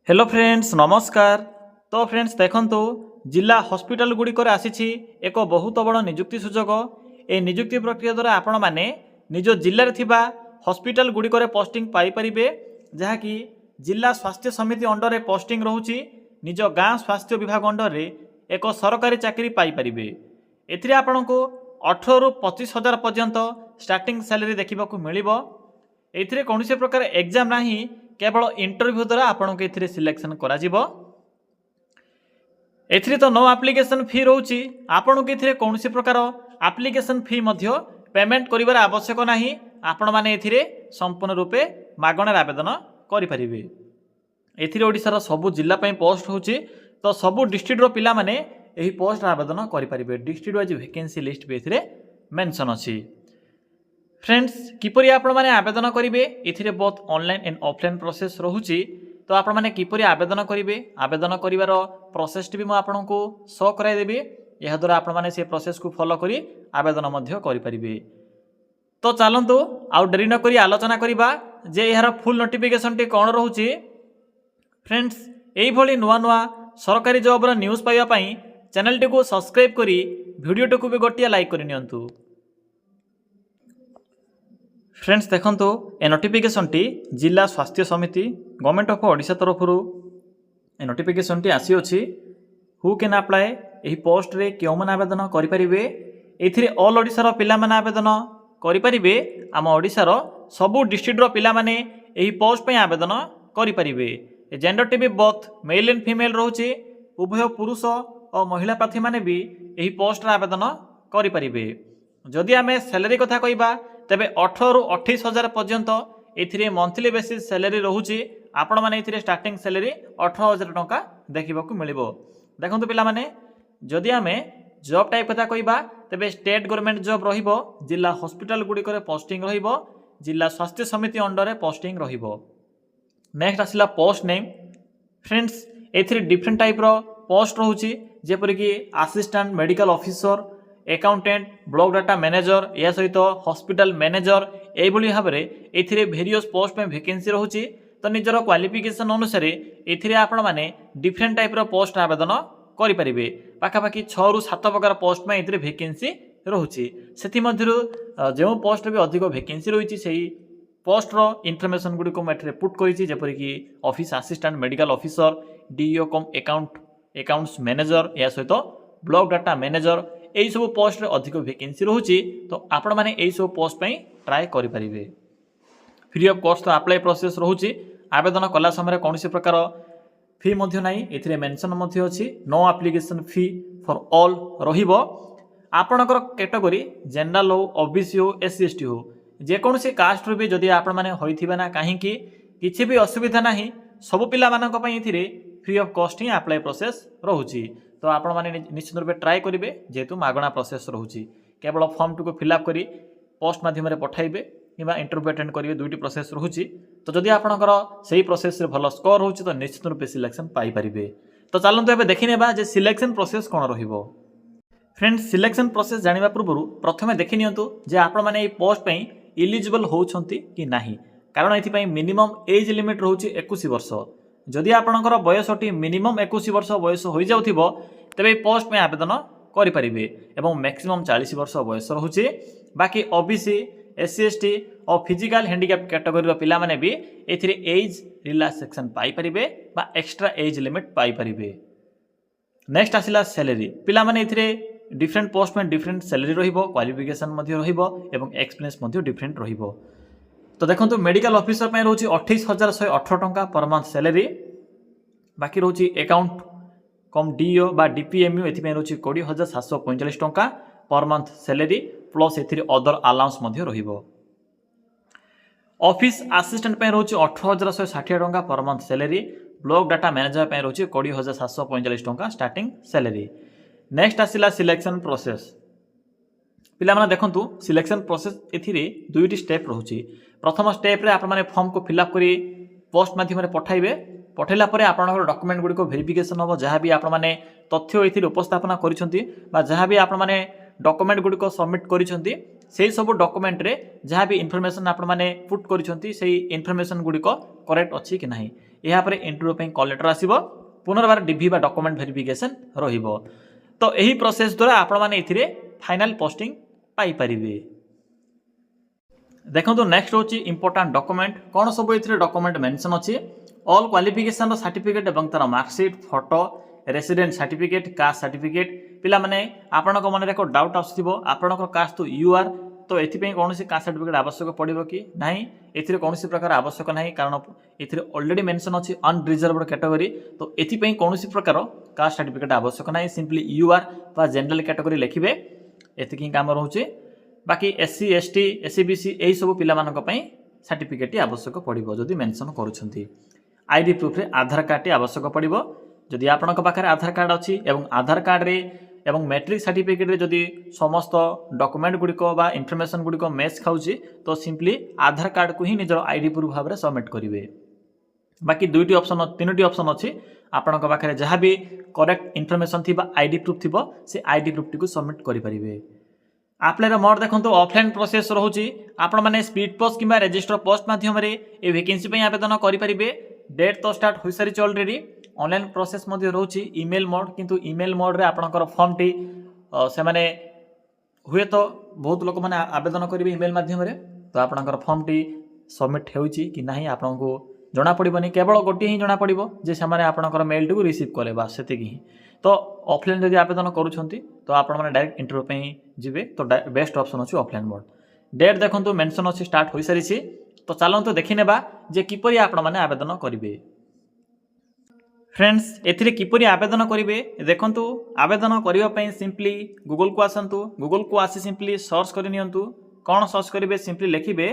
Hello friends नमस्कार। तो friends देखंतु जिला हॉस्पिटल गुड़िकर आसी एक बहुत बड़ निजुक्ति सुजोग। ए निजुक्ति प्रक्रिया द्वारा आपण माने निज जिले थिबा हॉस्पिटल गुड़िकर पोस्टिंग पाई परिबे, जहाँकि जिला स्वास्थ्य समिति अंडर रे पोस्टिंग रहुची। निज गाँ स्वास्थ्य विभाग अंडर रे एक सरकारी चाकरी पाई परिबे। एथिरे आपनको 18 रु 25 हजार पर्यंत स्टार्टिंग सैलरी देखा मिलिबो। एथिरे कौनसी प्रकार एग्जाम नहीं, केवल इंटरव्यू द्वारा आपन को एथिरे सिलेक्शन करा जिवो। एथिरे तो नो एप्लिकेशन फी रहउची, आपन को एथिरे कौनसी प्रकार एप्लिकेशन फी मध्य पेमेंट करिवार आवश्यक नाही। आपण माने एथिरे संपूर्ण रूपे मागणार आवेदन करि परिबे। एथिरे ओडिसा सबु जिल्ला पई पोस्ट होची, तो सबु डिस्ट्रिक्ट रो पिला माने एही पोस्ट आवेदन करि परिबे। डिस्ट्रिक्ट वाइज वैकेंसी लिस्ट भी एथिरे मेंशन अछि। फ्रेंड्स किपरि आपण माने आवेदन करिवे, एथिरे बहुत ऑनलाइन एंड ऑफलाइन प्रोसेस रहुची। तो आपण माने किपरि आवेदन करिवे, आवेदन करिवार प्रोसेस भी मु आपनको शो कराई देबी। यह द्वारा आपण माने से प्रोसेस को फॉलो करी आवेदन मध्य करि परिबे। तो चलंतु आउ डेरी न करी आलोचना करिबा जे यार फुल नोटिफिकेशन टी कोन रहुची। फ्रेंड्स एई भली नुआ नुआ सरकारी जॉब रो न्यूज़ पाइबा पई चैनल टी को सब्सक्राइब करी वीडियो टी को भी गोटिया लाइक करि नियंतु। फ्रेंड्स देखंतु ए नोटिफिकेशन टी जिला स्वास्थ्य समिति गवर्नमेंट ऑफ ओडिशा तरफ ए नोटिफिकेशन टी आसी अछि। हु कैन अप्लाई एही पोस्ट रे केउ मन आवेदन करि परिबे। एथिरे ऑल ओडिशा रो पिला मन आवेदन करि परिबे। आम ओडिशा रो सबु डिस्ट्रिक्ट रो पिला माने एही पोस्ट पे आवेदन करि परिबे। जेंडर टी भी बोथ मेल एंड फीमेल रहउची। उभय पुरुष और महिला प्रार्थी माने भी एही पोस्ट रे आवेदन करि परिबे। जदि आमे सैलरी कथा कहिबा तेबे 18 रु 28 हजार पर्यंत एथिरे मंथली बेसिस सैलरी रहउची। आपण माने एथिरे स्टार्टिंग सैलरी 18 हजार टंका देखिबा को मिलिबो। देखंतु पिला माने जदि आमे जॉब टाइप कथा कहिबा तेबे स्टेट गवर्नमेंट जॉब रहिबो, जिला हॉस्पिटल गुडी करे पोस्टिंग रहिबो, जिला स्वास्थ्य समिति अंडर रे पोस्टिंग रहिबो। नेक्स्ट आसिला पोस्ट नेम। फ्रेंड्स एथिरे डिफरेंट टाइप रो पोस्ट रहउची, जेपरि कि assistant medical officer, accountant, block data manager, या सहित हॉस्पिटल मैनेजर, एभली भाव में एथिरे वेरियस पोस्ट में वैकेंसी रहउची। तो निजर क्वालिफिकेशन अनुसार एथिरे आपण माने डिफरेंट टाइप रो पोस्ट आवेदन करि परिबे। पाखापाखि 6 रु 7 प्रकार पोस्ट में एथिरे वैकेंसी रहउची। सेथि मध्यरु जेउ पोस्ट भी अधिक वैकेंसी रहिची सेही पोस्ट रो इन्फॉर्मेशन गुडी को एथिरे पुट करिची, जेपरि कि office assistant medical officer, DEO cum accounts manager, या सहित ब्लॉक डाटा मैनेजर, यही सब पोस्ट रे अधिक वैकेंसी रहउची। तो आपण माने यही सब पोस्ट पई ट्राई करि परिबे। फ्री ऑफ कॉस्ट तो अप्लाई प्रोसेस रहउची। आवेदन कला समय कौनसी प्रकार फी मध्य नाही, एथिरे मेंशन मध्य अछि। No application fee for all रहिबो। आपणकर कैटेगरी जनरल हो, ओबीसी हो, एससी एसटी हो, जे कोनसी कास्ट रो भी जदि आपण माने होइथिबा ना काहे कि किछि भी असुविधा नाही। सब पिला मानक पई एथिरे फ्री ऑफ कॉस्ट ही अप्लाई प्रोसेस रहउची। तो आपण माने निश्चित रूप ट्राई करेंगे, जेहेतु मागणा प्रोसेस रोचे। केवल फॉर्म टू को फिलअप करी पोस्ट माध्यम पठाइबे कि इंटरव्यू अटेंड करेंगे, दुईटी प्रोसेस रोचे। तो जदि आपणकर सही प्रोसेस रे भल स्कोर होची तो निश्चित रूप सिलेक्शन पाई परिबे। तो चलंतु एबे देखि नेबा जे सिलेक्शन प्रोसेस कोन रहिबो। फ्रेंड्स सिलेक्शन प्रोसेस जानिबा पूर्व प्रथमे देखि नियंतु जे आपण माने ए पोस्ट पई एलिजिबल होउछंती कि नाही। कारण एथि पई मिनिमम एज लिमिट रहउची 21 वर्ष। जदि आपणकर बयसटी मिनिमम 21 वर्ष बयस हो जाउथिबो तेबे पोस्ट में आवेदन करि परिबे एवं मैक्सिमम 40 वर्ष बयस रहउची। बाकी ओबीसी, एससी एसटी और फिजिकल हैंडिकैप कैटेगरी पिला माने भी एथिरे एज रिलैक्सेशन पाई परिबे बा एक्स्ट्रा एज लिमिट पाई परिबे। नेक्स्ट आसिला सैलरी। पिला माने एथिरे डिफरेंट पोस्ट में डिफरेंट सैलरी रहिबो, क्वालिफिकेशन मध्य रहिबो एवं एक्सपीरियंस मध्य डिफरेंट रहिबो। तो देखंतु मेडिकल ऑफिसर पे रहउची 28,118 टंका पर मंथ सैलरी। बाकी रहउची अकाउंट कम डीओ बा डीपीएमयू एथि रहउची 20,745 टंका पर मंथ सैलरी, प्लस एथिरे अदर अलाउंस मध्य रहिबो। ऑफिस असिस्टेंट पे रहउची 18,160 टंका per month salary. Block data manager पे रहउची 20,745 टंका स्टार्टिंग सैलरी। नेक्स्ट आसिला सिलेक्शन प्रोसेस। पिला माने देखंतु सिलेक्शन प्रोसेस एथिरे दुईटी स्टेप रहउची। प्रथम स्टेप रे आपण माने फॉर्म को फिलअप करी पोस्ट माध्यम रे पठाइबे। पठेला परे आपनकर डॉक्यूमेंट गुडी को वेरिफिकेशन होबो। जहाँ भी आपण माने तथ्य एथिरे उपस्थापना करिसंती बा जहाँ भी आपण माने डॉक्यूमेंट गुडी को सबमिट करिसंती सेही सब डॉक्यूमेंट रे जहाँ भी इन्फॉर्मेशन आपण माने पुट करिसंती सेही इन्फॉर्मेशन गुडी को करेक्ट अछि कि नाही यहाँ पर इंटरव्यू कॉल लेटर आसिबो पुनर्बार डीवी बा डॉक्यूमेंट वेरिफिकेशन रहिबो। तो यही प्रोसेस द्वारा आपण माने एथिरे फाइनल पोस्टिंग पाई परिबे। देखो नेक्स्ट होची इंपोर्टेंट डॉक्यूमेंट कौन सब एथिरे डॉक्यूमेंट मेंशन अछि ऑल क्वालिफिकेशन सर्टिफिकेट एवं तार marksheet photo resident certificate caste certificate पिला माने आपन को मन रे को डाउट आछिबो आपन को कास्ट तो यूआर तो एथि कौन कास्ट सर्टिफिकेट आवश्यक पड़ो कि नहीं एथिरे कौन प्रकार आवश्यक नहीं कारण एथिरे ऑलरेडी मेंशन अछि अनरिजर्व्ड कैटेगरी तो एथि कौन प्रकार कास्ट सर्टिफिकेट आवश्यक नहीं सिंपली यूआर बा जनरल कैटेगरी लिखिबे एति काम रहउछि। बाकी एससी एसटी एससीबीसी यही सब पिला मानक पई सर्टिफिकेट आवश्यक पड़ो जदि मेंशन करूछंती। आईडी प्रूफ रे आधार कार्ड आवश्यक पड़ो जदि आपनक पाखरे आधार कार्ड अछि एवं आधार कार्ड रे एवं मैट्रिक सर्टिफिकेट रे जदि समस्त डॉक्यूमेंट गुड़िक बा इनफॉरमेशन गुड़िक मैच खाउछि तो सिंपली आधार कार्ड को ही निजर आईडी प्रूफ भाव में सबमिट करेंगे। बाकी दुईटी ऑप्शन तीनोटी ऑप्शन अच्छी आपनक पाखरे जहाँ भी करेक्ट इनफॉरमेशन थी आईडी प्रूफ थी से आईडी प्रूफ टी सबमिट करेंगे। आप्लायर मोड देखो ऑफलाइन प्रोसेस रोचे आपण मैंने स्पीड पोस्ट किंवा रजिस्टर पोस्ट माध्यम ये वैकेंसी आवेदन करेंगे। डेट तो स्टार्ट हो सारी ऑलरेडी ऑनलाइन प्रोसेस रोचे ईमेल मोड किंतु ईमेल मोड रे आपनकर फॉर्म टी से माने हुए तो बहुत लोक मैंने आवेदन करेंगे ईमेल माध्यम तो आपनकर फॉर्म टी सबमिट होउची कि नहीं आपको जना पड़ोनी केवल गोटे ही जना पड़ो जे से आपनकर मेल टी रिसीव कले बास से ही। तो ऑफलाइन जब आवेदन करूछंती तो आपण माने डायरेक्ट इंटरव्यू पे जिवे तो बेस्ट ऑप्शन अछि ऑफलाइन मोड। डेट देखंतु मेंशन अछि स्टार्ट होई सारी छी तो चलंतु देखि नेबा जे किपरि आपण माने आवेदन करिवे। फ्रेंड्स एथिरे किपरि आवेदन करिवे देखंतु आवेदन करिवा पई सिंपली गूगल को आसंतु गूगल को आसी सिंपली सर्च करि नियंतु कोन सर्च करिवे सिंपली लिखिबे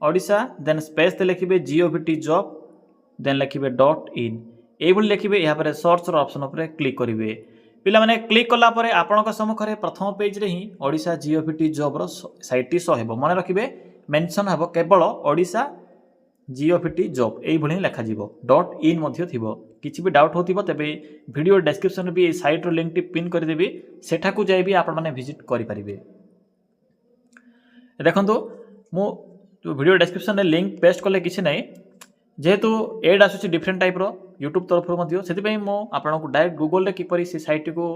ओडिशा देन स्पेस ते लिखिबे जीओवीटी जॉब देन लिखिबे .in ये लिखिए यहाँ पर सर्च ऑप्शन पर क्लिक करेंगे। पिला माने क्लिक कला परे आपनक सम्मुखरे प्रथम पेज रे ही ओडिशा जीओवीटी जॉब रो साइट टी सहेबो मन रखिबे मेंशन हबो केवल ओडिशा जीओवीटी जॉब एई भली लिखा जीवो .in मध्ये थिबो। किछि भी डाउट होतिबो तबे वीडियो डिस्क्रिप्शन भी साइट रो लिंक टी पिन कर देबी सेठा को जाय भी आपण माने विजिट करि परिबे। देखंतु मु वीडियो डिस्क्रिप्शन रे लिंक पेस्ट कले किछि नै जेहेतु एड आसुची डिफरेंट टाइप रो यूट्यूब तरफ से आपको डायरेक्ट गूगल रे किपरि से साइट को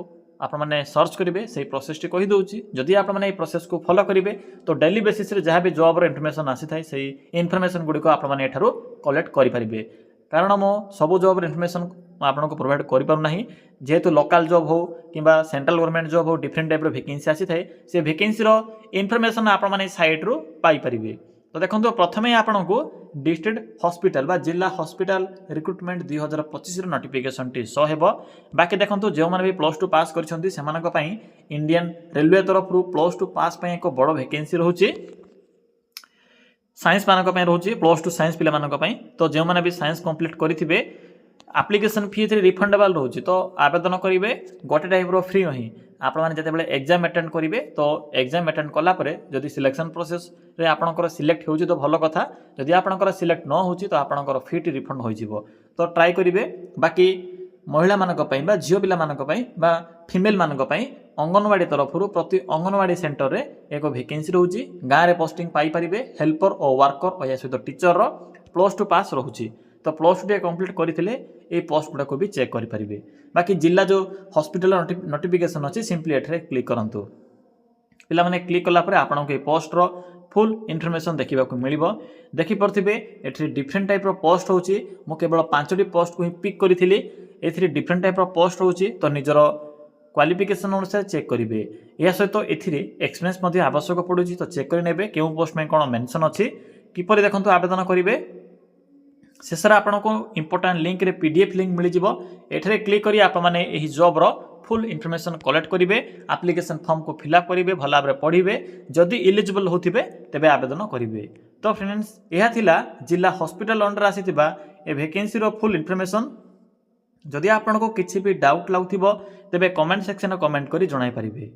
आप मैंने सर्च करेंगे से प्रोसेस टी कही दूची जदि आप मैंने प्रोसेस को फॉलो करेंगे तो डेली बेसिस रे जहाँ भी जॉब रो इनफॉरमेशन आसी थाए से इनफॉरमेशन गुड़िक आप मैंने एठारो कलेक्ट करेंगे कारण मो सब जॉब रो इनफॉरमेशन आपको प्रोवाइड कर पारना जेहेतु लोकल जॉब हो किंबा सेंट्रल गवर्नमेंट जॉब हो डिफरेंट टाइप रो वैकेंसी आसी थाए से वैकेंसी रो इनफॉरमेशन आप मैंने साइट रू पाई परिबे। तो देखो प्रथम आपन को डिस्ट्रिक्ट हॉस्पिटल बा जिला हॉस्पिटल रिक्रुटमेंट 2025 नोटिफिकेशन टी सो हेबो। बाकी देखो जो मैंने भी +2 पास करछंती सेमानक पई इंडियन रेलवे तरफ +2 पास पई एक बड़ वैकेंसी रहउची साइंस मानक पई रहउची +2 साइंस पिला मानक पई। तो जो मैंने भी साइंस कंप्लीट करिथिबे एप्लिकेशन फी थ्री रिफंडेबल रहउची तो आवेदन करिवे गोटे टाइप रो फ्री नहीं आप जिते एग्जाम अटेंड करेंगे तो एग्जाम अटेंड कलापर जदि सिलेक्शन प्रोसेस रे आपणकर सिलेक्ट हो तो भल कथा जदि आपणकर सिलेक्ट न हो तो आपणकर फी टी रिफंड हो तो ट्राई करेंगे। बाकी महिला मानक पई बा झियो पिला मानक पई बा फीमेल मानक पई अंगनवाड़ी तरफ प्रति अंगनवाड़ी सेंटर रे एक वैकेंसी रहउची गाँव में पोस्टिंग पाई परिबे हेल्पर और वर्कर और या सहित टीचर रो +2 पास रहउची तो +2 कंप्लीट करथिले ए पोस्ट गुडा को भी चेक करि परिबे। बाकी जिला जो हॉस्पिटल नोटिफिकेशन अच्छी सिंपली एठरे क्लिक करंतु पिला माने क्लिक कला परे आपन के पोस्ट रो फुल इनफॉरमेशन देखिबा को मिलिबो देखि परथिबे एठरे डिफरेंट टाइप रो पोस्ट होची मो केवल 5टी पोस्ट को ही पिक करिथिली एथरे डिफरेंट टाइप रो पोस्ट होची तो निजर क्वालिफिकेशन अनुसार चेक करेंगे। या सहित एथिरे एक्सपीरियंस मध्ये आवश्यक पड़ुची तो चेक करि नेबे केउ पोस्ट में कोन मेंशन अछि किपरि देखंतु आवेदन करिवे शेष आपको इंपोर्टेंट लिंक रे पीडीएफ लिंक मिल जाव एठरे क्लिक करी आप माने एही जॉब रो फुल इनफॉरमेशन कलेक्ट करेंगे एप्लिकेशन फॉर्म को फिलअप करेंगे भल भाव पढ़े जदि इलिजिबल होथिबे तेबे आवेदन करेंगे। तो फ्रेंड्स यह थिला जिला हॉस्पिटल अंडर आसीथिबा ए वैकेंसी रो फुल इनफॉरमेशन जदि आपको किसी भी डाउट लागुथिबो तेबे कमेंट सेक्शन कमेंट करी जणाई परिबे।